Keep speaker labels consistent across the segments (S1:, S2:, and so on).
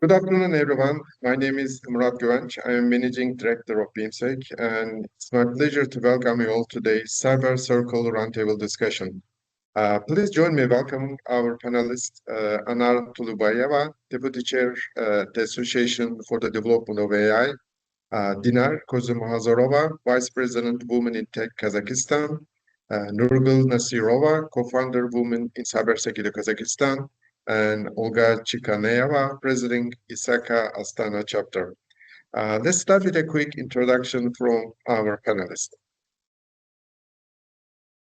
S1: Good afternoon, everyone. My name is Murat Güvenç. I am Managing Director of BeamSec, and it's my pleasure to welcome you all to today's Cyber Circle Roundtable discussion. Please join me welcoming our panelists, Anar Tuleubayeva, Deputy Chair, the Association for the Development of AI, Dinar Kozhamzharova, Vice President, Women in Tech, Kazakhstan, Nurgul Nassyrova, Co-founder, Women in Cybersecurity, Kazakhstan, and Olga Chikaneva, President, Isaka Astana Chapter. Let's start with a quick introduction from our panelists.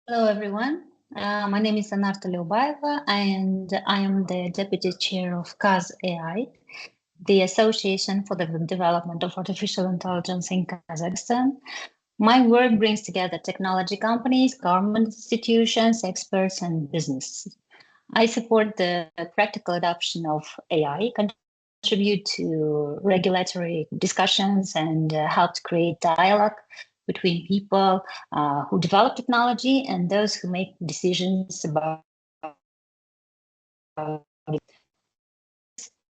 S2: Hello, everyone. My name is Anar Tuleubayeva, and I am the Deputy Chair of QAZ.AI, the Association for the Development of Artificial Intelligence in Kazakhstan. My work brings together technology companies, government institutions, experts, and businesses. I support the practical adoption of AI, contribute to regulatory discussions, and help to create dialogue between people who develop technology and those who make decisions about it.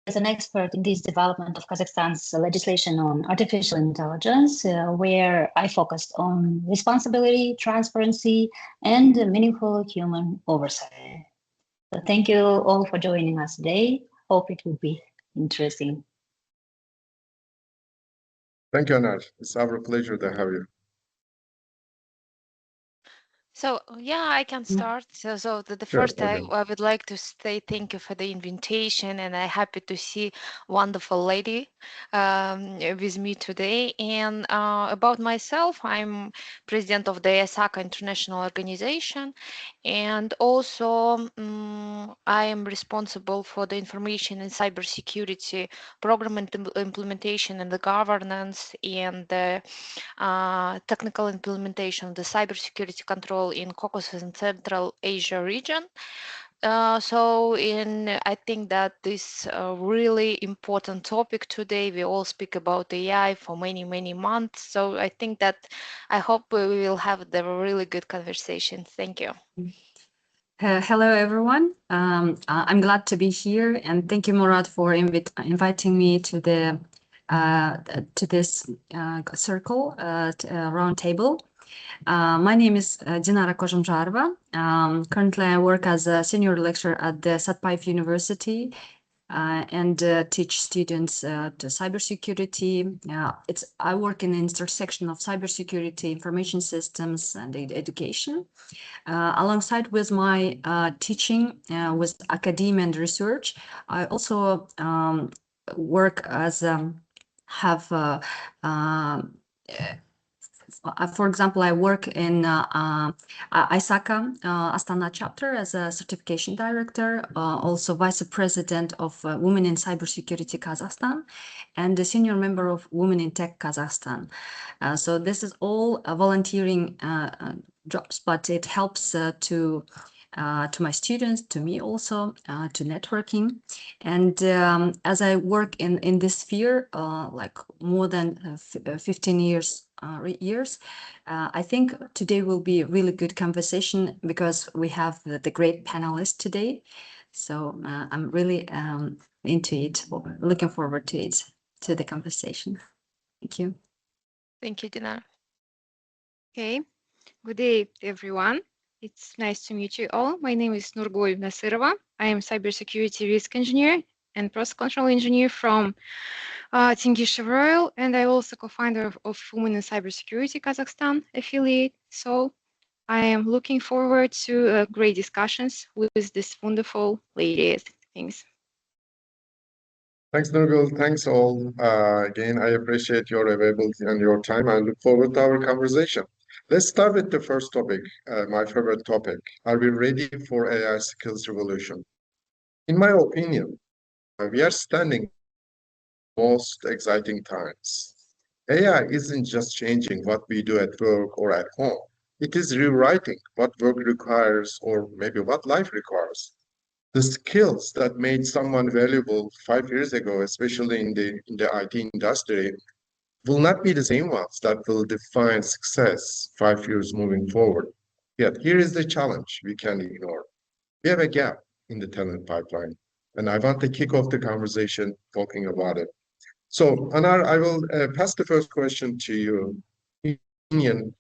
S2: As an expert in this development of Kazakhstan's legislation on artificial intelligence, where I focused on responsibility, transparency, and meaningful human oversight. So thank you all for joining us today. Hope it will be interesting.
S1: Thank you, Anar. It's our pleasure to have you.
S3: So yeah, I can start. So the
S1: Sure,
S3: first I would like to say thank you for the invitation, and I'm happy to see wonderful lady with me today. And about myself, I'm president of the ISACA International Organization, and also I am responsible for the information and cybersecurity program implementation and the governance and the technical implementation of the cybersecurity control in Caucasus and Central Asia region. I think that this really important topic today. We all speak about AI for many months. So I think that I hope we will have a really good conversation. Thank you.
S4: Hello, everyone. I'm glad to be here, and thank you, Murat, for inviting me to this circle round table. My name is Dinara Kozhamzharova. Currently, I work as a senior lecturer at the Satpayev University and teach students to cybersecurity. I work in the intersection of cybersecurity, information systems, and education. Alongside with my teaching with academia and research, I also work as for example, I work in ISACA Astana chapter as a certification director, also vice president of Women in Cybersecurity Kazakhstan, and a senior member of Women in Tech Kazakhstan. So this is all volunteering jobs, but it helps to my students, to me also, to networking. And as I work in this sphere, like more than 15 years, I think today will be a really good conversation because we have the great panelists today. So I'm really into it, looking forward to it, to the conversation. Thank you.
S3: Thank you, Dinara.
S5: Okay, good day, everyone. It's nice to meet you all. My name is Nurgul Nassyrova. I am cybersecurity risk engineer and process control engineer from Tengizchevroil, and I also co-founder of Women in Cybersecurity Kazakhstan affiliate. So I am looking forward to great discussions with this wonderful ladies. Thanks.
S1: Thanks, Nurgul. Thanks all. Again, I appreciate your availability and your time. I look forward to our conversation. Let's start with the first topic, my favorite topic. Are we ready for AI skills revolution? In my opinion, we are standing most exciting times. AI isn't just changing what we do at work or at home. It is rewriting what work requires or maybe what life requires. The skills that made someone valuable 5 years ago, especially in the IT industry, will not be the same ones that will define success 5 years moving forward. Yet here is the challenge we can ignore. We have a gap in the talent pipeline. And I want to kick off the conversation talking about it. So, Anar, I will pass the first question to you. In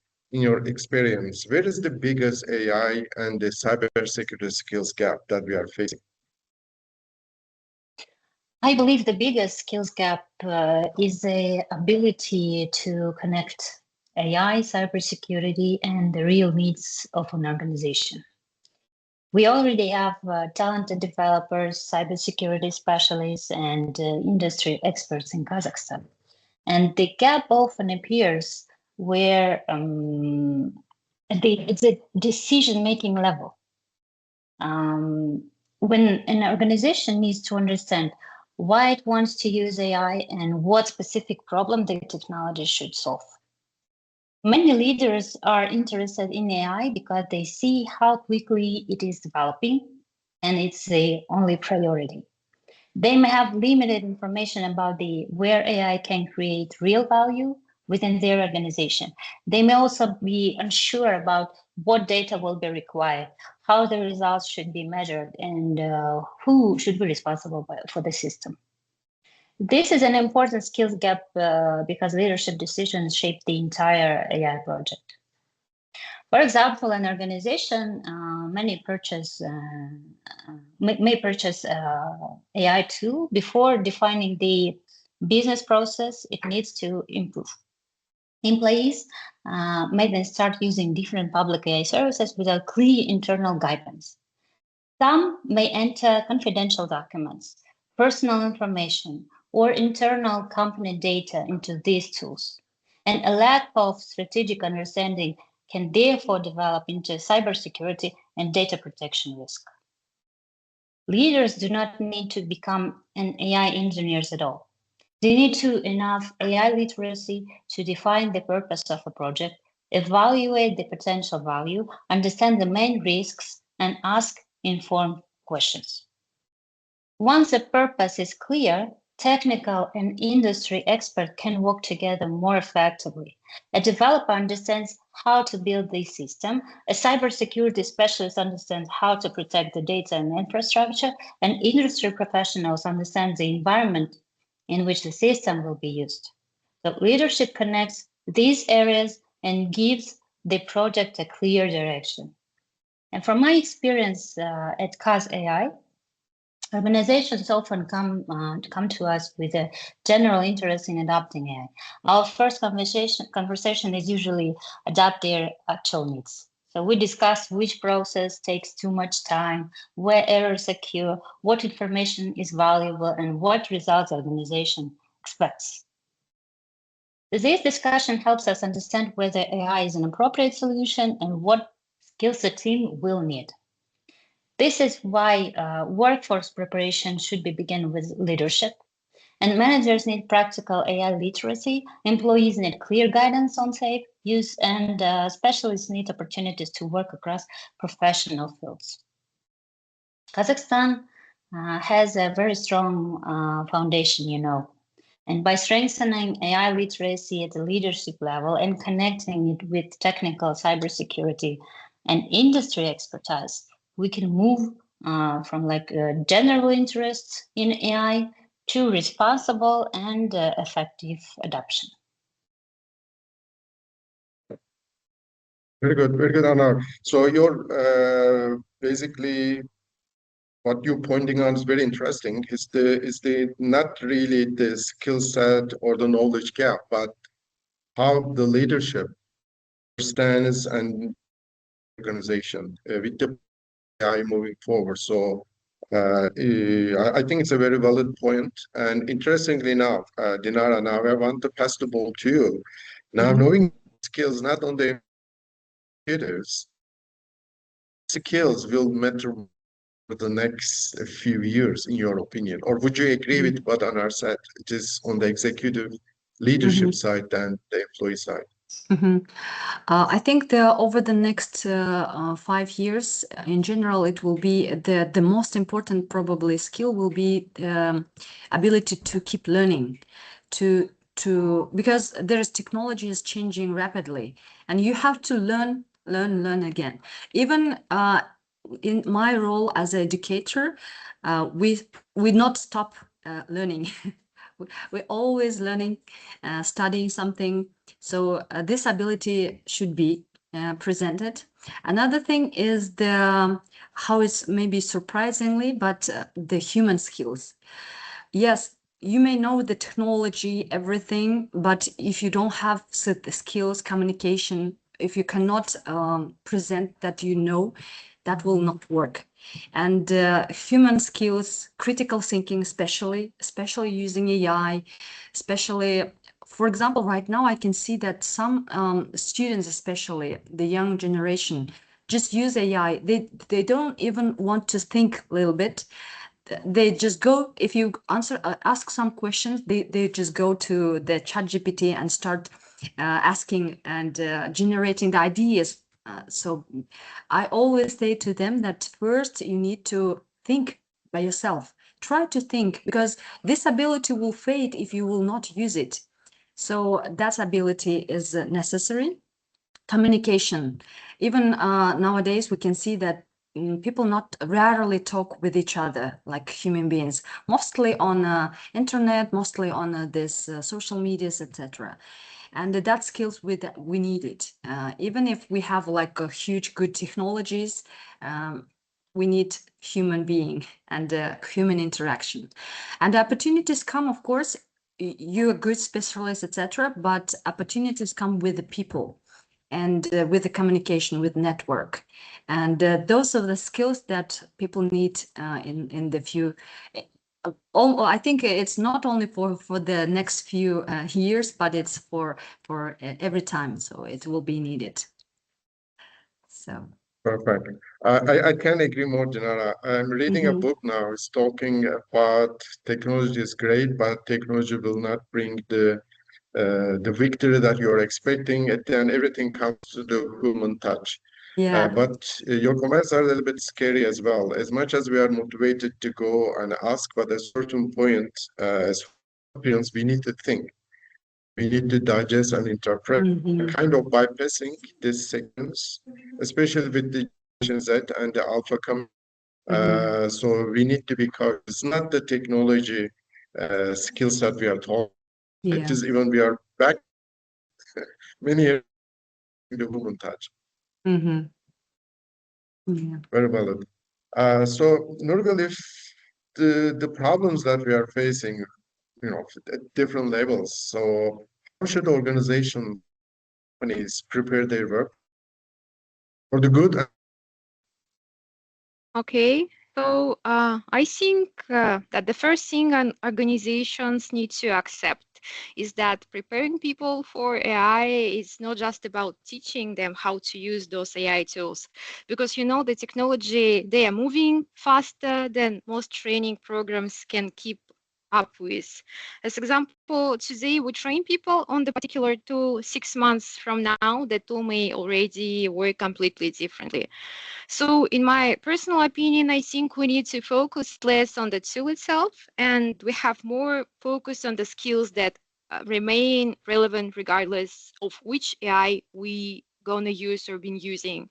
S1: your experience, where is the biggest AI and the cybersecurity skills gap that we are facing?
S2: I believe the biggest skills gap is the ability to connect AI, cybersecurity, and the real needs of an organization. We already have talented developers, cybersecurity specialists, and industry experts in Kazakhstan. And the gap often appears where it's a decision-making level. When an organization needs to understand why it wants to use AI and what specific problem the technology should solve. Many leaders are interested in AI because they see how quickly it is developing, and it's the only priority. They may have limited information about where AI can create real value within their organization. They may also be unsure about what data will be required, how the results should be measured, and who should be responsible for the system. This is an important skills gap because leadership decisions shape the entire AI project. For example, an organization may purchase AI tool before defining the business process it needs to improve. Employees may then start using different public AI services without clear internal guidance. Some may enter confidential documents, personal information, or internal company data into these tools. And a lack of strategic understanding can therefore develop into cybersecurity and data protection risk. Leaders do not need to become an AI engineers at all. They need enough AI literacy to define the purpose of a project, evaluate the potential value, understand the main risks, and ask informed questions. Once the purpose is clear, technical and industry experts can work together more effectively. A developer understands how to build the system, a cybersecurity specialist understands how to protect the data and infrastructure, and industry professionals understand the environment in which the system will be used. So leadership connects these areas and gives the project a clear direction. And from my experience at QAZ.AI, organizations often come to us with a general interest in adopting AI. Our first conversation is usually adapt their actual needs. So we discuss which process takes too much time, where errors occur, what information is valuable, and what results the organization expects. This discussion helps us understand whether AI is an appropriate solution and what skills the team will need. This is why workforce preparation should be begin with leadership. And managers need practical AI literacy, employees need clear guidance on safe use, and specialists need opportunities to work across professional fields. Kazakhstan has a very strong foundation, and by strengthening AI literacy at the leadership level and connecting it with technical cybersecurity and industry expertise, we can move from general interest in AI to responsible and effective adoption.
S1: Very good, Anar. So you're basically what you're pointing on is very interesting. Is the not really the skill set or the knowledge gap, but how the leadership understands and organization with the AI moving forward. So I think it's a very valid point. And interestingly enough, Dinara, now I want to pass the ball to you. Now, knowing skills not on the computers, skills will matter for the next few years, in your opinion? Or would you agree with what Anar said? It is on the executive leadership side than the employee side.
S4: I think over the next 5 years, in general, it will be the most important probably skill will be ability to keep learning, because technology is changing rapidly, and you have to learn again. Even in my role as an educator, we we not stop learning. We're always learning, studying something. So this ability should be presented. Another thing is how it's maybe surprisingly, but the human skills. Yes, you may know the technology, everything, but if you don't have the skills, communication, if you cannot present that you know, that will not work. And human skills, critical thinking, especially using AI, especially, for example, right now I can see that some students, especially the young generation, just use AI. They don't even want to think a little bit. They just go, if you ask some questions, they just go to the ChatGPT and start asking and generating the ideas. So I always say to them that first you need to think by yourself. Try to think, because this ability will fade if you will not use it. So that ability is necessary. Communication. Even nowadays, we can see that people not rarely talk with each other like human beings, mostly on internet, mostly on this social medias, etc. And that skills we need it. Even if we have like a huge good technologies, we need human being and human interaction. And opportunities come, of course, you're a good specialist, etc. But opportunities come with the people and with the communication, with network. And those are the skills that people need in the few. I think it's not only for the next few years, but it's for every time. So it will be needed. So.
S1: Perfect. I can't agree more, Dinara. I'm reading a book now. It's talking about technology is great, but technology will not bring the victory that you're expecting. At the end, everything comes to the human touch.
S4: Yeah.
S1: But your comments are a little bit scary as well. As much as we are motivated to go and ask, but at a certain point, as parents, we need to think. We need to digest and interpret, kind of bypassing these segments, especially with the Generation Z and the Alpha coming. So we need to be cautious. It's not the technology skill set we are talking.
S4: Yeah.
S1: It is even we are back many years in the human touch.
S4: Yeah.
S1: Very valid. So Nurgul, if the problems that we are facing, at different levels, so how should organizations, companies prepare their work for the good?
S5: Okay, so I think that the first thing organizations need to accept is that preparing people for AI is not just about teaching them how to use those AI tools, because the technology, they are moving faster than most training programs can keep up with. As example, today we train people on the particular tool. 6 months from now, the tool may already work completely differently. So in my personal opinion, I think we need to focus less on the tool itself, and we have more focus on the skills that remain relevant regardless of which AI we gonna use or been using.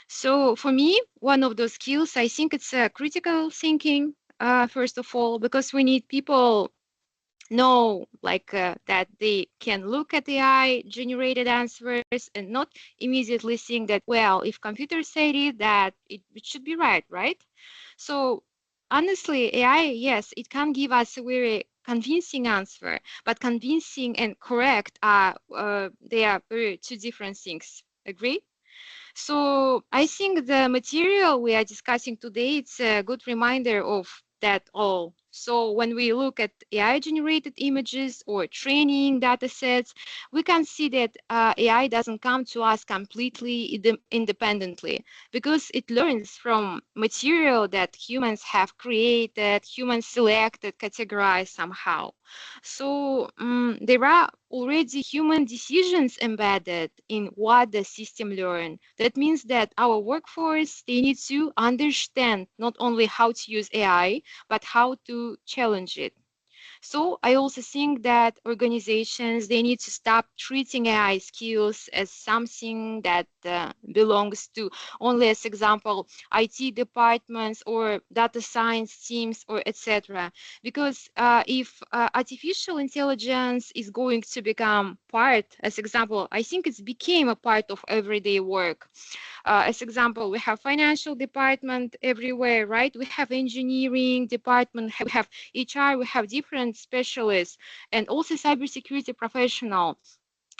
S5: So for me, one of those skills, I think it's critical thinking, first of all, because we need people know that they can look at AI generated answers and not immediately think that, well, if computer said it, that it should be right? So honestly, AI, yes, it can give us a very convincing answer, but convincing and correct they are very two different things. Agree? So I think the material we are discussing today, it's a good reminder of that all. So when we look at AI generated images or training data sets, we can see that AI doesn't come to us completely independently, because it learns from material that humans have created, humans selected, categorized somehow. So there are already human decisions embedded in what the system learned. That means that our workforce, they need to understand not only how to use AI, but how to challenge it. So I also think that organizations, they need to stop treating AI skills as something that belongs to only, as example, IT departments or data science teams or etc. Because if artificial intelligence is going to become part, as example, I think it's became a part of everyday work. As example, we have financial department everywhere, right? We have engineering department, we have HR, we have different specialists, and also cybersecurity professional.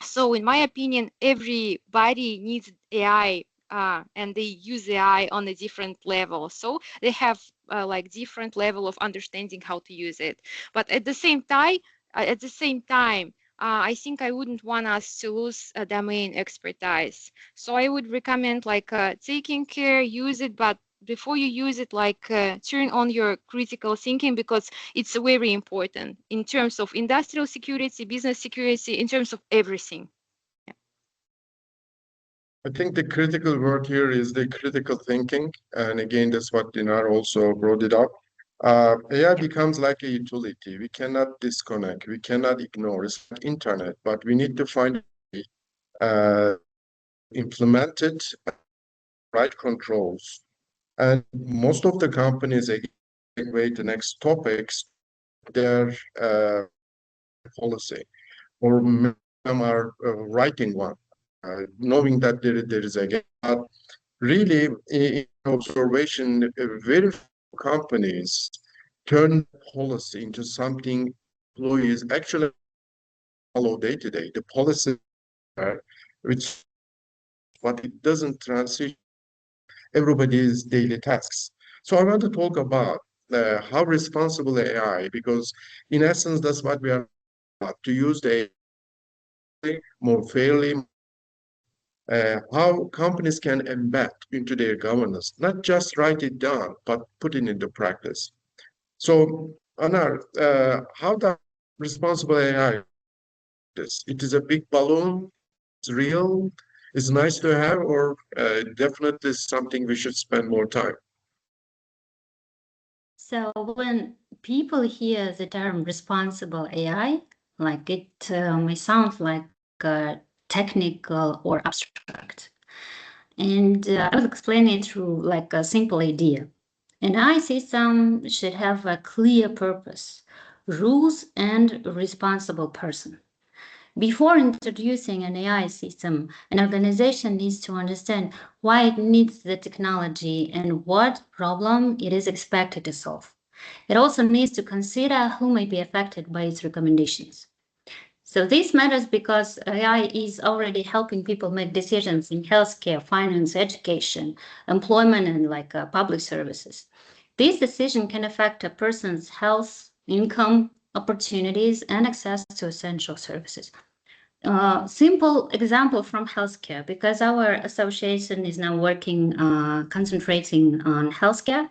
S5: So in my opinion, everybody needs AI, and they use AI on a different level. So they have like different level of understanding how to use it. But at the same time, I think I wouldn't want us to lose domain expertise. So I would recommend like taking care, use it, but before you use it, like turn on your critical thinking, because it's very important in terms of industrial security, business security, in terms of everything.
S1: I think the critical word here is the critical thinking. And again, that's what Dinar also brought it up. AI becomes like a utility. We cannot disconnect. We cannot ignore. It's like internet, but we need to find implement it, right controls. And most of the companies, again, wait the next topics, their policy, or many of them are writing one, knowing that there is a gap. But really, in observation, very few companies turn policy into something employees actually follow day to day. The policy, which, but it doesn't transition everybody's daily tasks. So I want to talk about how responsible AI, because in essence, that's what we are about, to use the AI more fairly, how companies can embed into their governance, not just write it down, but put it into practice. So, Anar, how does responsible AI this? It is a big balloon, it's real, it's nice to have, or definitely something we should spend more time?
S2: So when people hear the term responsible AI, like it may sound like technical or abstract. And I will explain it through like a simple idea. An AI system should have a clear purpose, rules, and a responsible person. Before introducing an AI system, an organization needs to understand why it needs the technology and what problem it is expected to solve. It also needs to consider who may be affected by its recommendations. So this matters because AI is already helping people make decisions in healthcare, finance, education, employment, and like public services. This decision can affect a person's health, income, opportunities, and access to essential services. Simple example from healthcare, because our association is now working, concentrating on healthcare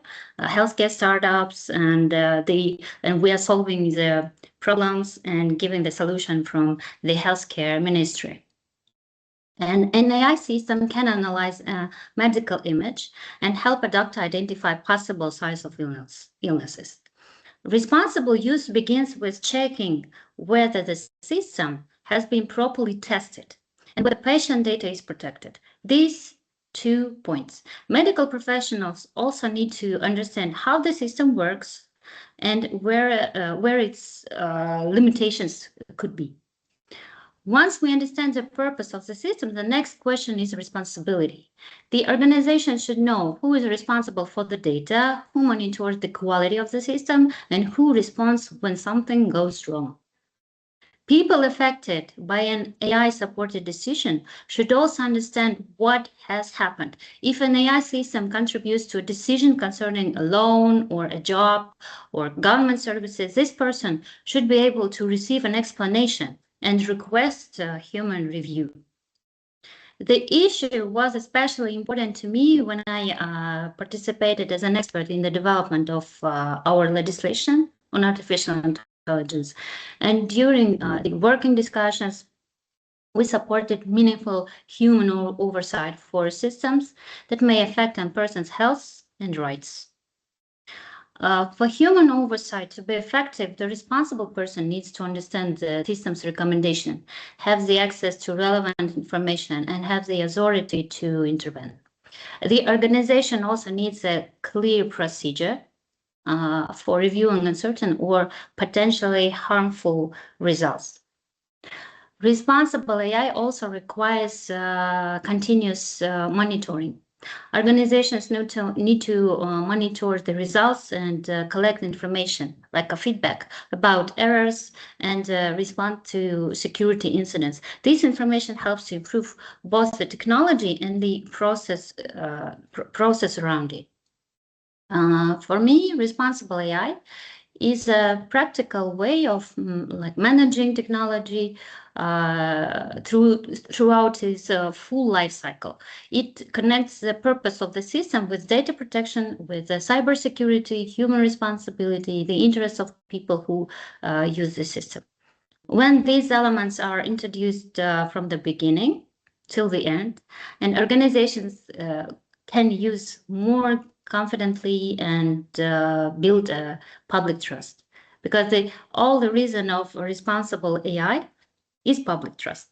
S2: startups, and we are solving the problems and giving the solution from the healthcare ministry. And an AI system can analyze a medical image and help a doctor identify possible signs of illnesses. Responsible use begins with checking whether the system has been properly tested and whether patient data is protected. These 2 points. Medical professionals also need to understand how the system works and where its limitations could be. Once we understand the purpose of the system, the next question is responsibility. The organization should know who is responsible for the data, who monitors the quality of the system, and who responds when something goes wrong. People affected by an AI-supported decision should also understand what has happened. If an AI system contributes to a decision concerning a loan or a job or government services, this person should be able to receive an explanation and request a human review. The issue was especially important to me when I participated as an expert in the development of our legislation on artificial intelligence. And during the working discussions, we supported meaningful human oversight for systems that may affect a person's health and rights. For human oversight to be effective, the responsible person needs to understand the system's recommendation, have the access to relevant information, and have the authority to intervene. The organization also needs a clear procedure for reviewing uncertain or potentially harmful results. Responsible AI also requires continuous monitoring. Organizations need to monitor the results and collect information, like a feedback about errors and respond to security incidents. This information helps to improve both the technology and the process around it. For me, responsible AI is a practical way of like managing technology throughout its full life cycle. It connects the purpose of the system with data protection, with cybersecurity, human responsibility, the interests of people who use the system. When these elements are introduced from the beginning till the end, and organizations can use more confidently and build a public trust, because all the reason of responsible AI is public trust.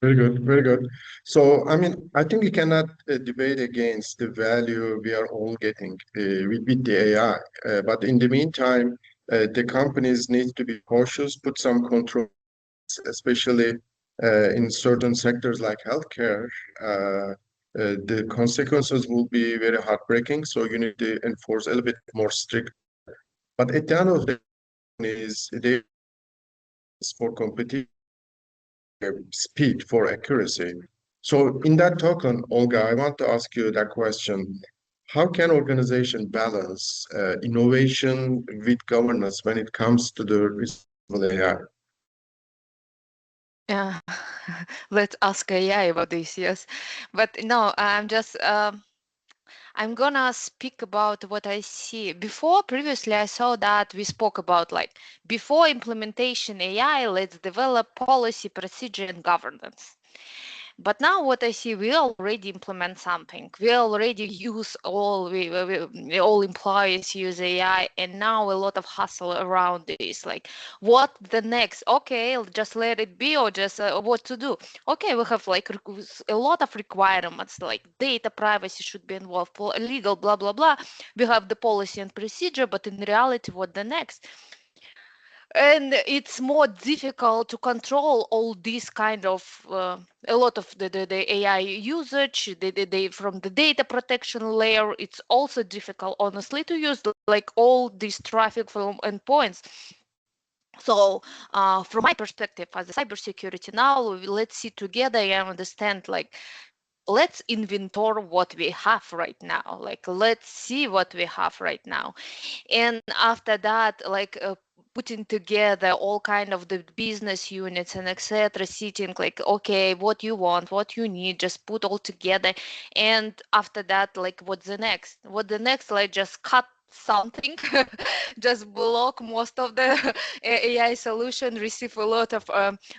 S1: Very good, very good. So, I mean, I think we cannot debate against the value we are all getting with the AI. But in the meantime, the companies need to be cautious, put some control, especially in certain sectors like healthcare. The consequences will be very heartbreaking. So you need to enforce a little bit more strict. But at the end of the day, is they for competition. Speed for accuracy. So in that token, Olga, I want to ask you that question. How can organization balance innovation with governance when it comes to the responsible AI?
S3: Yeah, let's ask AI about this, yes. But no, I'm gonna speak about what I see. Previously, I saw that we spoke about like before implementation AI, let's develop policy, procedure, and governance. But now what I see, we already implement something. We already use all employees use AI, and now a lot of hustle around this. Like, what the next? Okay, just let it be, or just what to do? Okay, we have like a lot of requirements, like data privacy should be involved, legal, blah blah blah. We have the policy and procedure, but in reality, what the next? And it's more difficult to control all these kind of a lot of the AI usage from the data protection layer. It's also difficult, honestly, to use like all this traffic from endpoints. So from my perspective as a cybersecurity, now let's sit together and understand, like, let's inventory what we have right now. Like, let's see what we have right now. And after that, like putting together all kind of the business units and etc., sitting like, okay, what you want, what you need, just put all together. And after that, like, what's the next? Like, just cut something, just block most of the AI solution, receive a lot of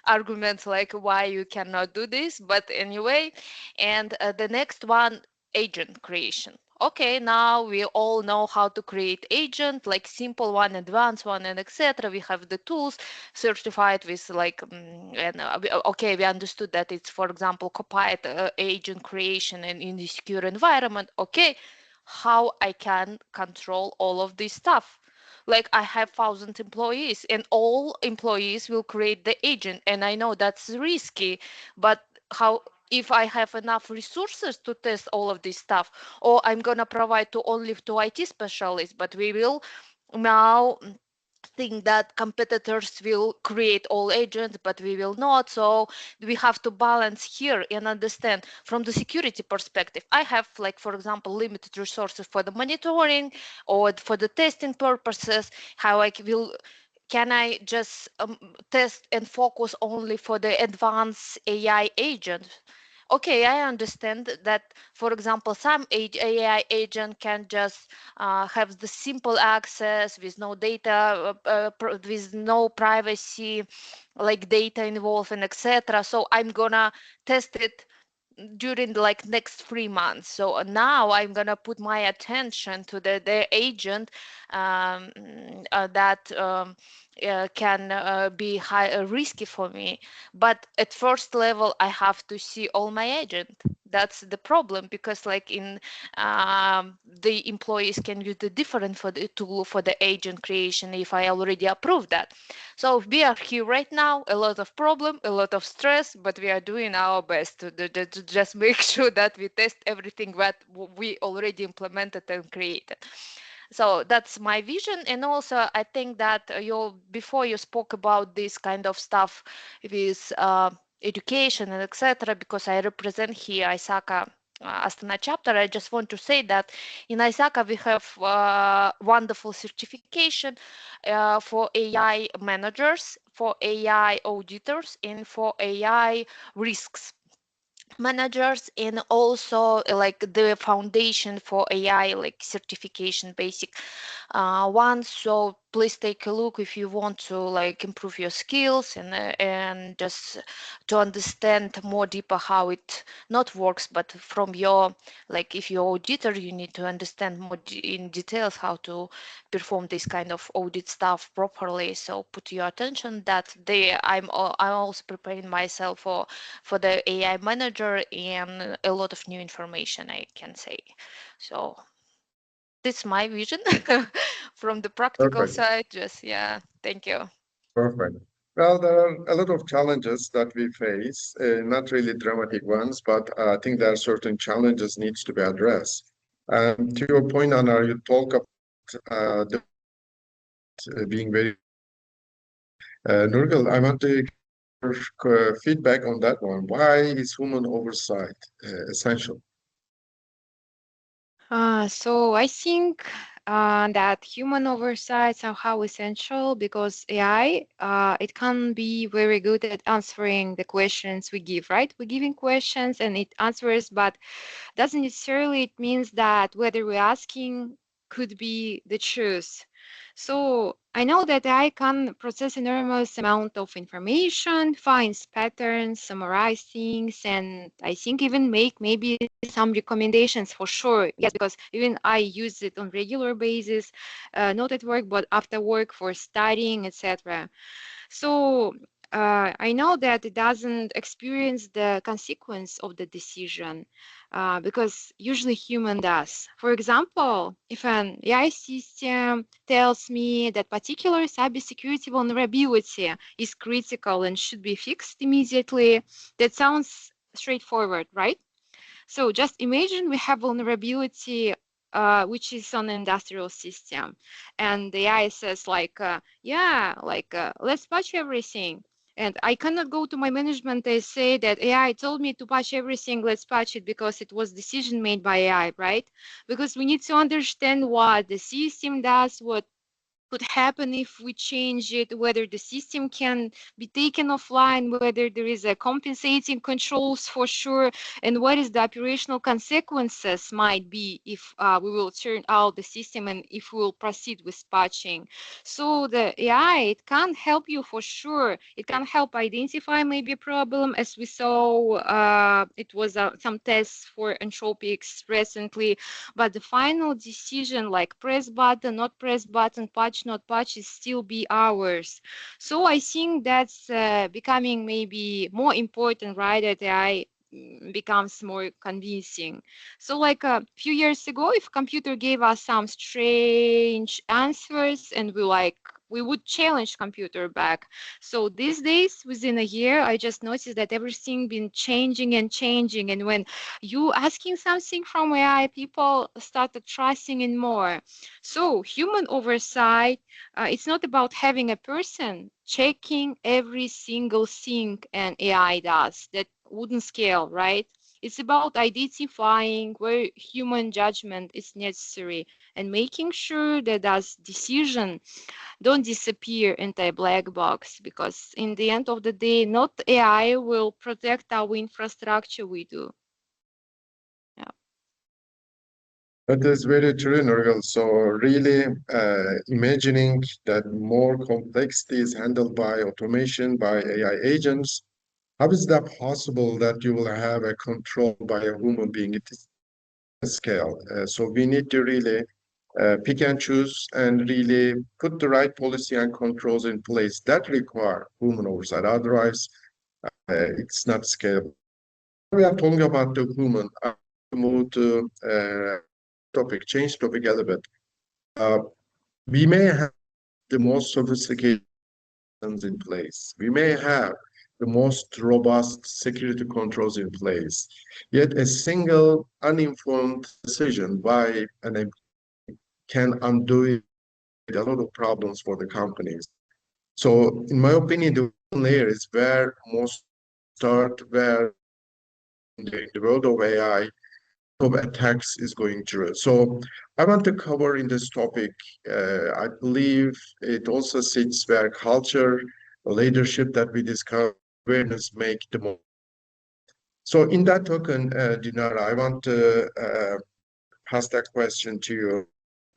S3: arguments like why you cannot do this. But anyway, and the next one, agent creation. Okay, now we all know how to create agent, like simple one, advanced one, and etc. We have the tools certified with like, okay, we understood that it's, for example, Copilot agent creation and in the secure environment. Okay, how I can control all of this stuff? Like, I have 1,000 employees, and all employees will create the agent, and I know that's risky, but how? If I have enough resources to test all of this stuff, or I'm gonna provide to only to IT specialists, but we will now think that competitors will create all agents, but we will not. So we have to balance here and understand from the security perspective. I have, like, for example, limited resources for the monitoring or for the testing purposes. How I will can I just test and focus only for the advanced AI agent? Okay, I understand that, for example, some AI agent can just have the simple access with no data, with no privacy, like data involved and etc. So I'm gonna test it during like next 3 months. So now I'm gonna put my attention to the agent that can be risky for me. But at first level, I have to see all my agent. That's the problem, because like in the employees can use the different for the tool for the agent creation if I already approve that. So we are here right now, a lot of problem, a lot of stress, but we are doing our best to just make sure that we test everything that we already implemented and created. So that's my vision. And also I think that before you spoke about this kind of stuff with education and etc., because I represent here ISACA Astana chapter, I just want to say that in ISACA we have wonderful certification for AI managers, for AI auditors, and for AI risks managers, and also like the foundation for AI like certification basic one. So please take a look if you want to like improve your skills and just to understand more deeper how it not works, but from your like if you're auditor you need to understand more in details how to perform this kind of audit stuff properly. So put your attention that I'm also preparing myself for the AI manager and a lot of new information I can say. So this is my vision from the practical
S1: Perfect.
S3: side. Just thank you.
S1: Perfect. Well, there are a lot of challenges that we face, not really dramatic ones, but I think there are certain challenges needs to be addressed. To your point, Anar, you talk about being very Nurgul, I want to get feedback on that one. Why is human oversight essential?
S5: So I think that human oversight is somehow essential because AI, it can be very good at answering the questions we give, right? We're giving questions and it answers, but doesn't necessarily it means that whether we're asking could be the truth. So I know that I can process enormous amount of information, finds patterns, summarize things, and I think even make maybe some recommendations for sure. Yes, because even I use it on regular basis, not at work, but after work for studying, etc. So I know that it doesn't experience the consequence of the decision because usually human does. For example, if an AI system tells me that particular cybersecurity vulnerability is critical and should be fixed immediately, that sounds straightforward, right? So just imagine we have vulnerability which is on an industrial system, and the AI says like, let's patch everything. And I cannot go to my management and say that AI told me to patch everything, let's patch it because it was decision made by AI, right? Because we need to understand what the system does, what could happen if we change it, whether the system can be taken offline, whether there is a compensating controls for sure, and what is the operational consequences might be if we will turn out the system and if we will proceed with patching. So the AI, it can help you for sure. It can help identify maybe a problem, as we saw, it was some tests for entropics recently, but the final decision like press button, not press button, patch, not patch, is still be ours. So I think that's becoming maybe more important, right? That AI becomes more convincing. So like a few years ago, if computer gave us some strange answers and we would challenge computer back. So these days, within a year, I just noticed that everything been changing and changing. And when you asking something from AI, people started trusting in more. So human oversight, it's not about having a person checking every single thing an AI does. That wouldn't scale, right? It's about identifying where human judgment is necessary and making sure that as decision don't disappear into a black box, because in the end of the day, not AI will protect our infrastructure, we do. Yeah.
S1: That is very true, Nurgul. So really imagining that more complexity is handled by automation, by AI agents, How is that possible that you will have a control by a human being? It is a scale. So we need to really pick and choose and really put the right policy and controls in place that require human oversight. Otherwise, it's not scalable. We are talking about the human. I want to move to change topic a little bit. We may have the most sophisticated systems in place. We may have the most robust security controls in place. Yet a single uninformed decision by an employee can undo a lot of problems for the companies. So in my opinion, the layer is where most start, where in the world of AI, of attacks is going through. So I want to cover in this topic, I believe it also sits where culture, leadership that we discuss, awareness make the most. So in that token, Dinara, I want to pass that question to you.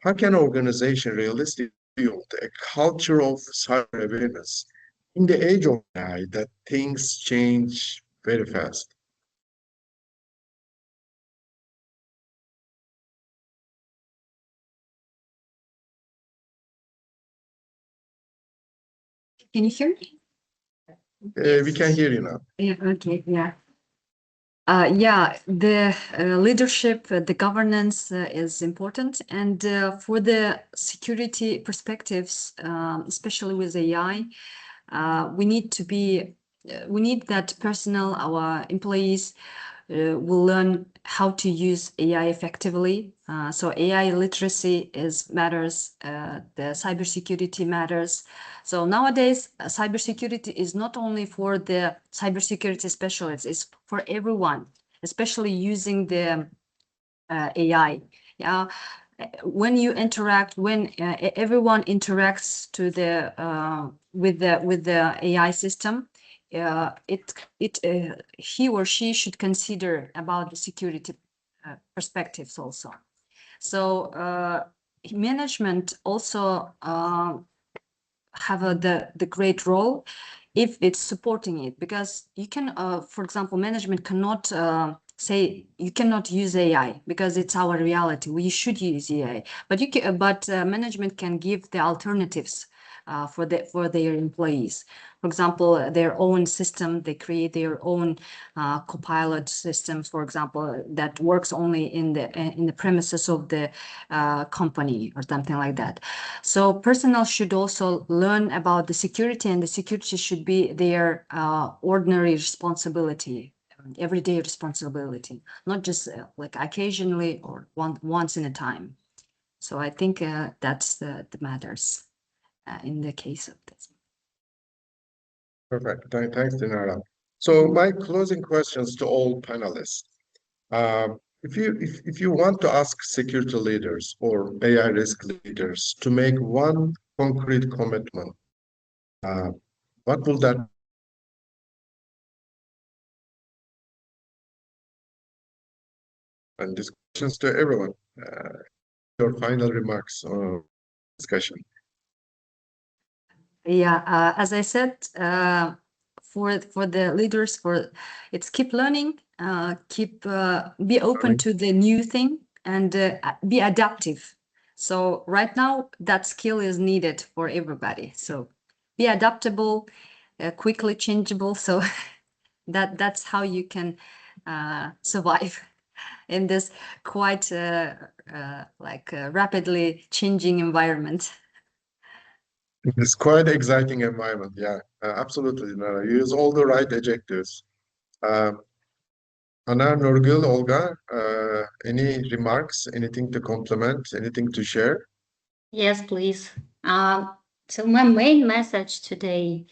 S1: How can an organization realistically build a culture of cyber awareness in the age of AI that things change very fast?
S4: Can you hear me?
S1: We can hear you now.
S4: Yeah, okay, yeah. Yeah, the leadership, the governance is important. And for the security perspectives, especially with AI, we need that personnel, our employees will learn how to use AI effectively. So AI literacy matters, the cybersecurity matters. So nowadays, cybersecurity is not only for the cybersecurity specialists, it's for everyone, especially using the AI. Yeah. When you interact, when everyone interacts to the with the AI system, he or she should consider about the security perspectives also. So management also have the great role if it's supporting it, because you can, for example, management cannot say you cannot use AI because it's our reality. We should use AI, but management can give the alternatives for their employees. For example, their own system, they create their own copilot systems, for example, that works only in the premises of the company or something like that. So personnel should also learn about the security, and the security should be their ordinary responsibility, everyday responsibility, not just like occasionally or once in a time. So I think that's the matters in the case of this.
S1: Perfect. Thanks, Dinara. So my closing questions to all panelists. If you want to ask security leaders or AI risk leaders to make one concrete commitment, what will that? And this questions to everyone. Your final remarks on discussion.
S4: Yeah, as I said, for the leaders, it's keep learning, be open to the new thing, and be adaptive. So right now, that skill is needed for everybody. So be adaptable, quickly changeable. So that's how you can survive in this quite rapidly changing environment.
S1: It's quite exciting environment. Yeah, absolutely. You use all the right adjectives. Anar, Nurgul, Olga, any remarks, anything to complement, anything to share?
S2: Yes, please. So my main message today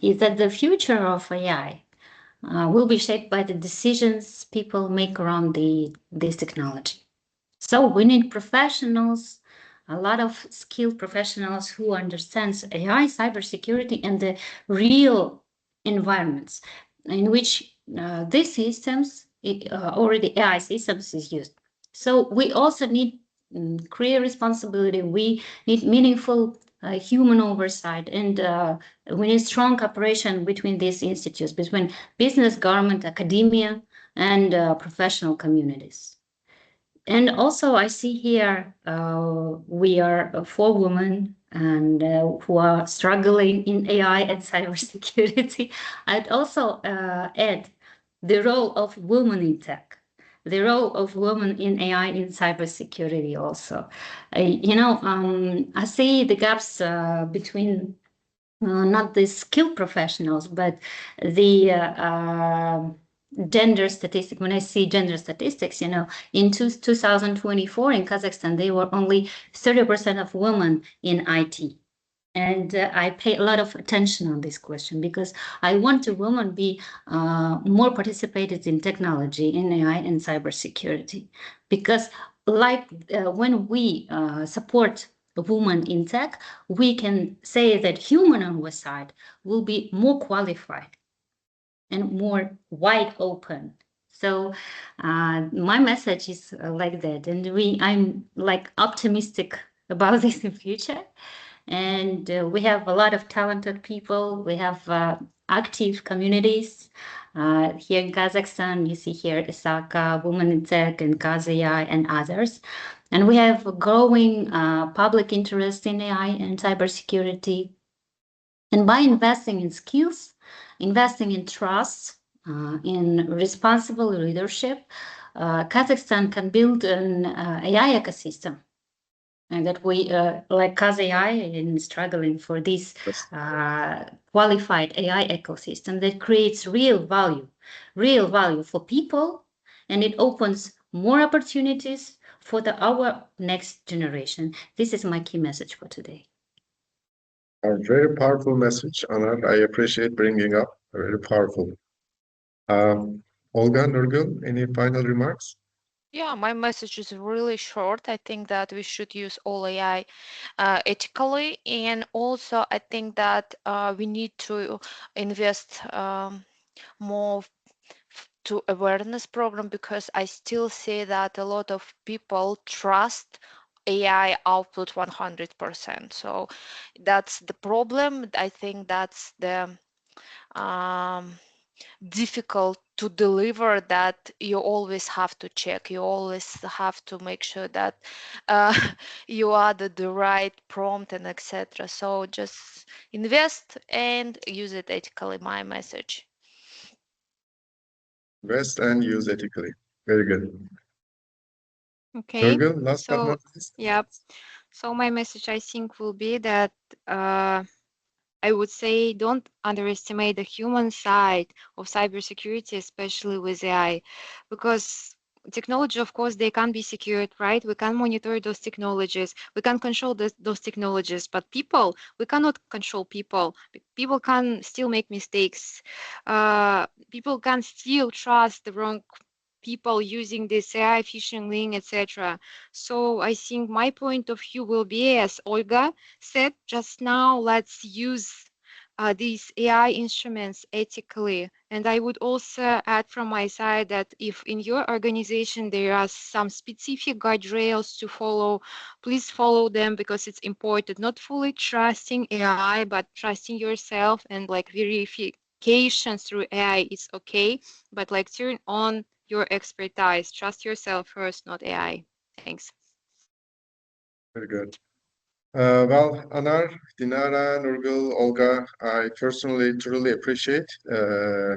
S2: is that the future of AI will be shaped by the decisions people make around this technology. So we need professionals, a lot of skilled professionals who understands AI, cybersecurity, and the real environments in which these systems, already AI systems, is used. So we also need clear responsibility. We need meaningful human oversight, and we need strong cooperation between these institutes, between business, government, academia, and professional communities. And also, I see here we are 4 women and who are struggling in AI and cybersecurity. I'd also add the role of women in tech, the role of women in AI in cybersecurity also. I see the gaps between not the skilled professionals, but the gender statistic. When I see gender statistics, in 2024 in Kazakhstan, there were only 30% of women in IT. And I pay a lot of attention on this question because I want a woman be more participated in technology, in AI and cybersecurity. Because when we support a woman in tech, we can say that human oversight will be more qualified and more wide open. So my message is like that, and I'm like optimistic about this in future. And we have a lot of talented people. We have active communities here in Kazakhstan. You see here Isaka, Women in Tech, and QAZ.AI, and others. And we have a growing public interest in AI and cybersecurity. And by investing in skills, investing in trust, in responsible leadership, Kazakhstan can build an AI ecosystem. And that we, like QAZ.AI, in struggling for this qualified AI ecosystem that creates real value for people, and it opens more opportunities for our next generation. This is my key message for today.
S1: A very powerful message, Anar. I appreciate bringing up. Very powerful. Olga, Nurgul, any final remarks?
S3: Yeah, my message is really short. I think that we should use all AI ethically, and also I think that we need to invest more to awareness program, because I still see that a lot of people trust AI output 100%. So that's the problem. I think that's the difficult to deliver, that you always have to check, you always have to make sure that you added the right prompt and etc. So just invest and use it ethically, my message.
S1: Invest and use ethically. Very good.
S5: Okay.
S1: Nurgul, last but not least.
S5: Yep. So my message, I think, will be that I would say don't underestimate the human side of cybersecurity, especially with AI, because technology, of course, they can be secured, right? We can monitor those technologies, we can control those technologies, but people, we cannot control people. People can still make mistakes. People can still trust the wrong people using this AI phishing link, etc. So I think my point of view will be, as Olga said just now, let's use these AI instruments ethically. And I would also add from my side that if in your organization there are some specific guardrails to follow, please follow them, because it's important. Not fully trusting AI, but trusting yourself, and like verification through AI is okay, but like turn on your expertise. Trust yourself first, not AI. Thanks.
S1: Very good. Well, Anar, Dinara, Nurgul, Olga, I personally truly appreciate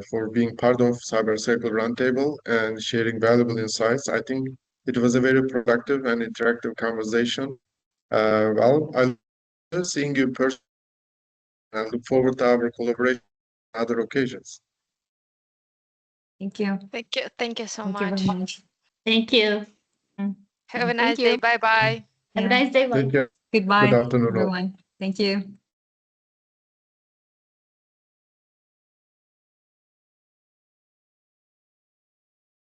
S1: for being part of Cybersecurity Roundtable and sharing valuable insights. I think it was a very productive and interactive conversation. Well, I love seeing you personally and look forward to our collaboration on other occasions.
S4: Thank you.
S3: Thank you so
S4: Thank you
S3: much.
S4: very much.
S2: Thank you.
S3: Have a nice day. Bye bye.
S2: Have a nice day.
S1: Take care.
S4: Goodbye,
S1: Good afternoon all.
S4: everyone. Thank you.